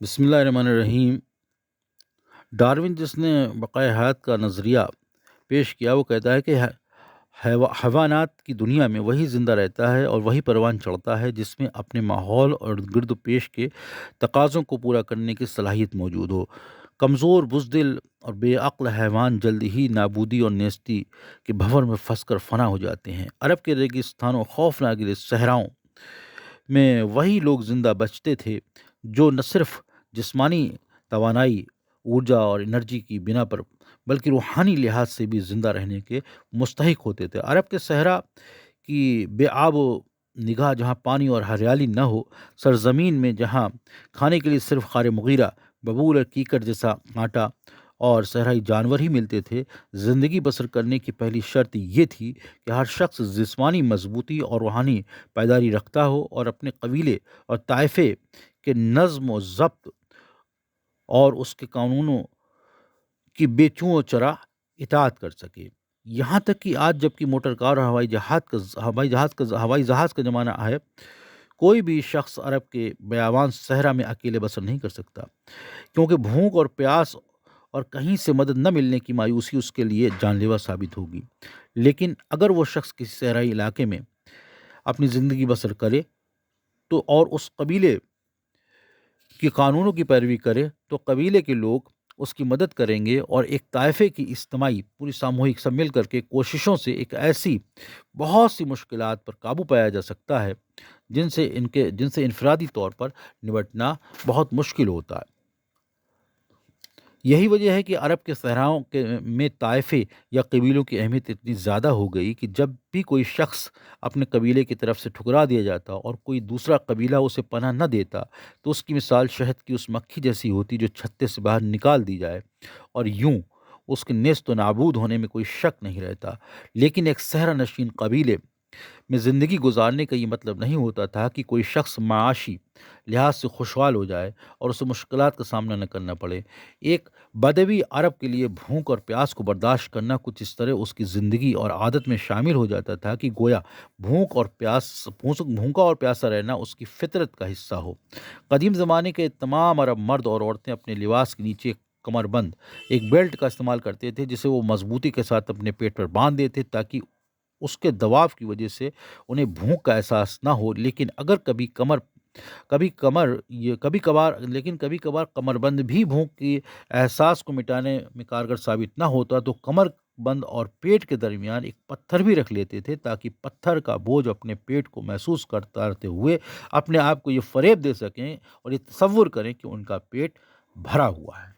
بسم اللہ الرحمن الرحیم۔ ڈاروین جس نے بقائے حیات کا نظریہ پیش کیا، وہ کہتا ہے کہ حیوانات کی دنیا میں وہی زندہ رہتا ہے اور وہی پروان چڑھتا ہے جس میں اپنے ماحول اور گرد و پیش کے تقاضوں کو پورا کرنے کی صلاحیت موجود ہو۔ کمزور، بزدل اور بے عقل حیوان جلد ہی نابودی اور نیستی کے بھنور میں پھنس کر فنا ہو جاتے ہیں۔ عرب کے ریگستانوں، خوفناک صحراؤں میں وہی لوگ زندہ بچتے تھے جو نہ صرف جسمانی توانائی، ارجا اور انرجی کی بنا پر بلکہ روحانی لحاظ سے بھی زندہ رہنے کے مستحق ہوتے تھے۔ عرب کے صحرا کی بے آب و نگاہ، جہاں پانی اور ہریالی نہ ہو، سرزمین میں جہاں کھانے کے لیے صرف خار مغیرہ، ببول اور کیکڑ جیسا کانٹا اور صحرائی جانور ہی ملتے تھے، زندگی بسر کرنے کی پہلی شرط یہ تھی کہ ہر شخص جسمانی مضبوطی اور روحانی پائیداری رکھتا ہو اور اپنے قبیلے اور طائفے کے نظم و ضبط اور اس کے قانونوں کی بے چوں و چرا اطاعت کر سکے۔ یہاں تک کہ آج جبکہ موٹر کار اور ہوائی جہاز کا زمانہ ہے، کوئی بھی شخص عرب کے بیابان صحرا میں اکیلے بسر نہیں کر سکتا، کیونکہ بھوک اور پیاس اور کہیں سے مدد نہ ملنے کی مایوسی اس کے لیے جان لیوا ثابت ہوگی۔ لیکن اگر وہ شخص کسی صحرائی علاقے میں اپنی زندگی بسر کرے تو اور اس قبیلے کی قانونوں کی پیروی کرے تو قبیلے کے لوگ اس کی مدد کریں گے، اور ایک طائفے کی اجتماعی پوری ساموہک سب مل کر کے کوششوں سے ایک ایسی بہت سی مشکلات پر قابو پایا جا سکتا ہے جن سے انفرادی طور پر نمٹنا بہت مشکل ہوتا ہے۔ یہی وجہ ہے کہ عرب کے صحراؤں میں طائفے یا قبیلوں کی اہمیت اتنی زیادہ ہو گئی کہ جب بھی کوئی شخص اپنے قبیلے کی طرف سے ٹھکرا دیا جاتا اور کوئی دوسرا قبیلہ اسے پناہ نہ دیتا تو اس کی مثال شہد کی اس مکھی جیسی ہوتی جو چھتے سے باہر نکال دی جائے، اور یوں اس کے نیست و نابود ہونے میں کوئی شک نہیں رہتا۔ لیکن ایک صحرا نشین قبیلے میں زندگی گزارنے کا یہ مطلب نہیں ہوتا تھا کہ کوئی شخص معاشی لحاظ سے خوشحال ہو جائے اور اسے مشکلات کا سامنا نہ کرنا پڑے۔ ایک بدوی عرب کے لیے بھوک اور پیاس کو برداشت کرنا کچھ اس طرح اس کی زندگی اور عادت میں شامل ہو جاتا تھا کہ گویا بھوکا اور پیاسا رہنا اس کی فطرت کا حصہ ہو۔ قدیم زمانے کے تمام عرب مرد اور عورتیں اپنے لباس کے نیچے کمر بند ایک بیلٹ کا استعمال کرتے تھے، جسے وہ مضبوطی کے ساتھ اپنے پیٹ پر باندھ دیتے تاکہ اس کے دباؤ کی وجہ سے انہیں بھوک کا احساس نہ ہو۔ لیکن اگر کبھی کبھار کمر بند بھی بھوک کے احساس کو مٹانے میں کارگر ثابت نہ ہوتا تو کمر بند اور پیٹ کے درمیان ایک پتھر بھی رکھ لیتے تھے تاکہ پتھر کا بوجھ اپنے پیٹ کو محسوس کرتے ہوئے اپنے آپ کو یہ فریب دے سکیں اور یہ تصور کریں کہ ان کا پیٹ بھرا ہوا ہے۔